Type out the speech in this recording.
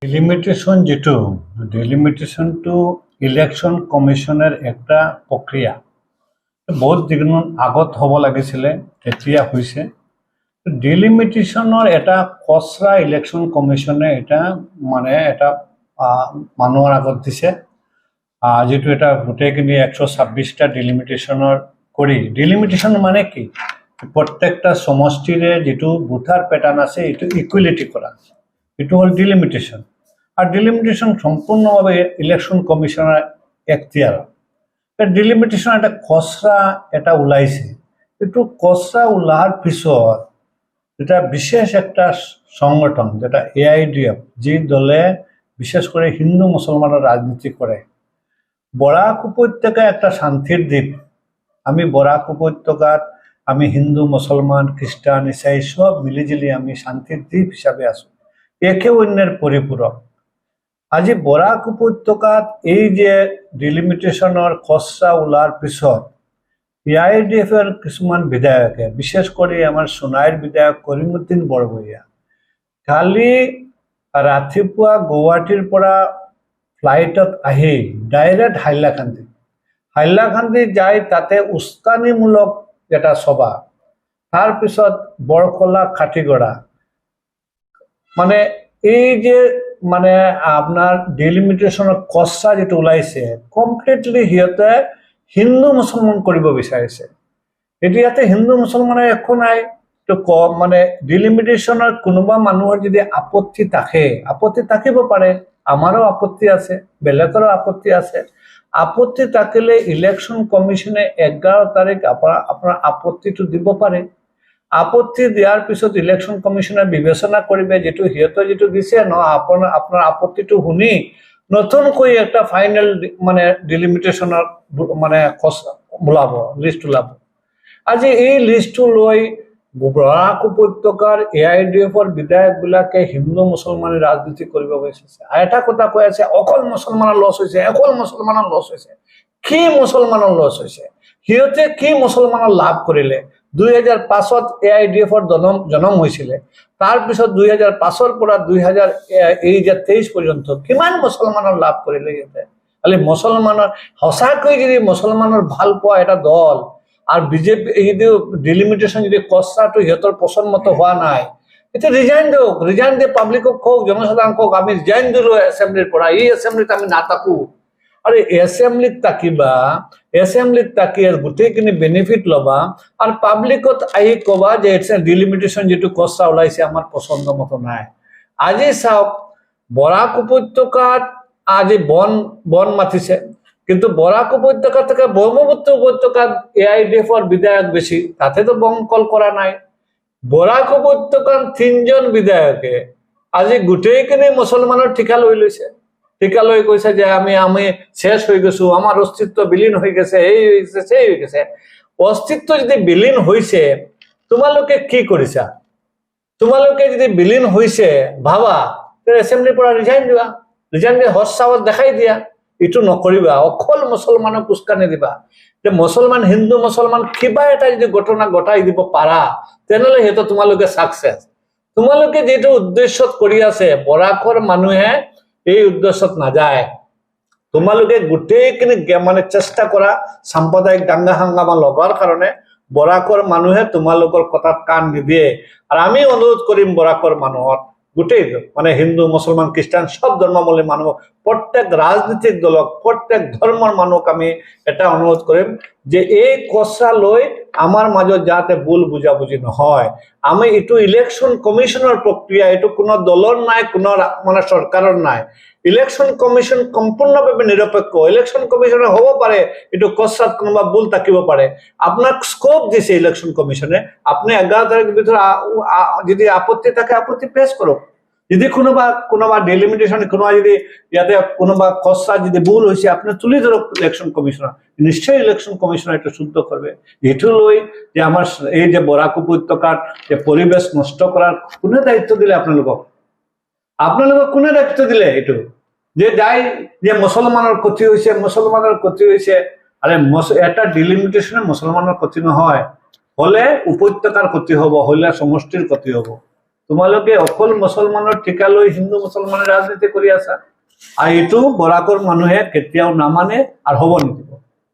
delimitation যেটো ডিলিমিটেশনটো election কমিশনের একটা প্রক্রিয়া বহুত দিন আগত হব লাগিছিলে তেতিয়া হয়েছে ডিলিমিটেশনের এটা খসড়া ইলেকশন কমিশনে এটা মানে এটা মানুহৰ আগত দিছে যেটো এটা গোটেইখিনি 126টা ডিলিমিটেশনের করি ডিলিমিটেশন মানে কি প্রত্যেকটা সমষ্টিরে যেটো ভোটার প্যাটার্ন আছে এটো ইকুয়ালিটি করা এটো হল ডিলিমিটেশন আর ডিলিমিটেশন সম্পূর্ণভাবে ইলেকশন কমিশনের এখতিয়ার ডিলিমিটেশন একটা খসড়া এটা ওলাইছে কিন্তু খসড়া ওলার পিছত যেটা বিশেষ একটা সংগঠন যেটা AIDF যে দলে বিশেষ করে হিন্দু মুসলমানের রাজনীতি করে বরাক উপত্যকা একটা শান্তির দ্বীপ আমি বরাক উপত্যকার আমি হিন্দু মুসলমান খ্রিস্টান ইসাই সব মিলিজুলি আমি শান্তির দ্বীপ হিসাবে আছো একে অন্যের পরিপূরক আজি বরাক উপত্যকাত এই যে ডিলিমিটেশনের খসড়া ওলার পিছত AIDF এর কিছুমান বিধায়কে বিশেষ করে আমার সোনাইর বিধায়ক করিমউদ্দিন বৰবৰীয়া কালি ৰাতিপুৱা গুৱাহাটীৰ পৰা ফ্লাইটত আহি ডাইৰেক্ট হাইলাকান্দি যাই তাতে উস্কানিমূলক যেটা সভা তাৰ পিছত বৰকলা খাটিগড়া মানে এই যে মানে আপনাৰ ডিলিমিটেশনেৰ খসড়া যেটা ওলাইছে কমপ্লিটলি সিহঁতে হিন্দু মুসলমান কৰিব বিচাৰিছে এতিয়াতে হিন্দু মুসলমানেৰ একো নাই তো মানে ডিলিমিটেশনেৰ কোনোবা মানুহৰ যদি আপত্তি থাকিব পাৰে আমাৰও আপত্তি আছে বেলেগৰো আপত্তি আছে আপত্তি থাকিলে ইলেকশন কমিশনে 11 তাৰিখ আপনাৰ আপত্তিটো দিব পাৰে আপত্তি দিয়ার পিছত ইলেকশন কমিশনে বিবেচনা করবে যেটো সিহঁতে যেটো দিছে ন আপনার আপত্তিটো শুনি নতুনকৈ একটা ফাইনাল মানে ডিলিমিটেশনের মানে ওলাব লিস্ট ওলাব আজি এই লিস্টটো লৈ বরাক উপত্যকার AIDF এর বিধায়ক বিলাকে হিন্দু মুসলমানের রাজনীতি কৰিব বিচাৰিছে এটা কথা কৈ আছে অকল মুসলমানৰ লস হৈছে কি মুসলমানৰ লস হৈছে সিহঁতে কি মুসলমানৰ লাভ কৰিলে 2005 AIDF এৰ জন্ম হয়েছিল তাৰ পিছত 2005 পৰা 2023 পৰ্যন্ত কিমান মুসলমানেৰ লাভ কৰিলে ইহঁতে খালি মুসলমানৰ হসাকৈ যদি মুসলমানৰ ভাল পোৱা এটা দল আৰ বিজেপি এই ডিলিমিটেশন যদি খসড়াটো ইহঁতৰ পছন্দ মতো হোৱা নাই এটা ৰিজাইন দিয়ে পাবলিকক কওক জনসাধাৰণ কওক আমি ৰিজাইন দিলো এসেম্বলিৰ পৰা এই এসেম্বলিত আমি নাথাকো আরে এসেম্বলিত তাকি গোটেইখিনি বেনিফিট লবা আর পাবলিকত আহি কবা যে ডিলিমিটেশন যেটো খসড়া ওলাইছে আমার পছন্দ মতো নাই আজি চাওক বরাক উপত্যকাত আজি বন মাতিছে কিন্তু বরাক উপত্যকা থেকে ব্রহ্মপুত্র উপত্যকাত AIDF এর বিধায়ক বেশি তাতে তো বংকল করা নাই বরাক উপত্যকার 3 জন বিধায়কে আজি গোটেইখিনি মুসলমানের টিকা লৈ লৈছে টিকা লৈ কৈছে যে আমি শেষ হয়ে গেছো আমার অস্তিত্ব বিলীন হয়ে গেছে এই হয়ে গেছে অস্তিত্ব যদি বিলীন হয়েছে তোমালোকে কি কৰিছা তোমালোকে যদি বিলীন হয়েছে ভাবা এসেম্বলিৰ পৰা ৰিজাইন দিয়ে হস্যাবত দেখাই দিয়া এটো নকৰিবা অকল মুসলমানক উস্কানি দিবা যে মুসলমান হিন্দু মুসলমান কিবা এটা যদি ঘটনা ঘটাই দিব পাৰা তেনেহলে হেতো তোমালোকে সাকসেস তোমালোকে যেটো উদ্দেশ্যত কৰি আছে বৰাকৰ মানুহে এই উদ্দেশ্যত না যায় তোমালোকে গোটেইখিনি মানে চেষ্টা কৰা সাম্প্ৰদায়িক দাঙ্গা হাঙ্গামা লগাৰ কাৰণে বৰাকৰ মানুহে তোমালোকৰ কথাত কাণ নিদিয়ে আৰ আমি অনুৰোধ কৰিম বৰাকৰ মানুহক গোটেই মানে হিন্দু মুসলমান খ্রিস্টান সব ধর্মাবলম্বী মানুষ প্রত্যেক রাজনৈতিক দলক প্রত্যেক ধর্মের মানুষ আমি এটা অনুরোধ করিম যে এই খসড়া লৈ আমার মাজত যাতে ভুল বুঝাবুঝি নহয় আমি এটো ইলেকশন কমিশনের প্রক্রিয়া এটো কোনো দলর নাই কোনো মানে সরকারের নাই ইলেকশন কমিশন সম্পূর্ণভাবে নিরপেক্ষ ইলেকশন কমিশনে হব পারে এটো খসড়াত কোনোবা ভুল থাকিব পারে আপনার স্কোপ দিছে ইলেকশন কমিশনে আপনি 11 তারিখের ভিতরে যদি আপত্তি থাকে আপত্তি পেশ করুক যদি কোনোবা ডিলিমিটেশন কোনোবা যদি ইয়াতে কোনোবা খসড়া যদি ভুল হয়েছে আপনি তুলি ধরক ইলেকশন কমিশনার নিশ্চয়ই ইলেকশন কমিশনার এটা শুদ্ধ করবে এটু লই যে আমার এই যে বরাক উপত্যকার যে পরিবেশ নষ্ট করার কোনে দায়িত্ব দিলে আপনালোকক কোনে দায়িত্ব দিলে এটু যে যাই যে মুসলমানের ক্ষতি হয়েছে আরে এটা ডিলিমিটেশনে মুসলমানের ক্ষতি নহয় হলে উপত্যকার ক্ষতি হব হলে সমষ্টির ক্ষতি হব তোমালোকে অকল মুছলমানৰ টিকা লৈ হিন্দু মুছলমানৰ ৰাজনীতি কৰি আছা আৰু এইটো বৰাকৰ মানুহে কেতিয়াও নামানে আৰু হ'ব নিদিব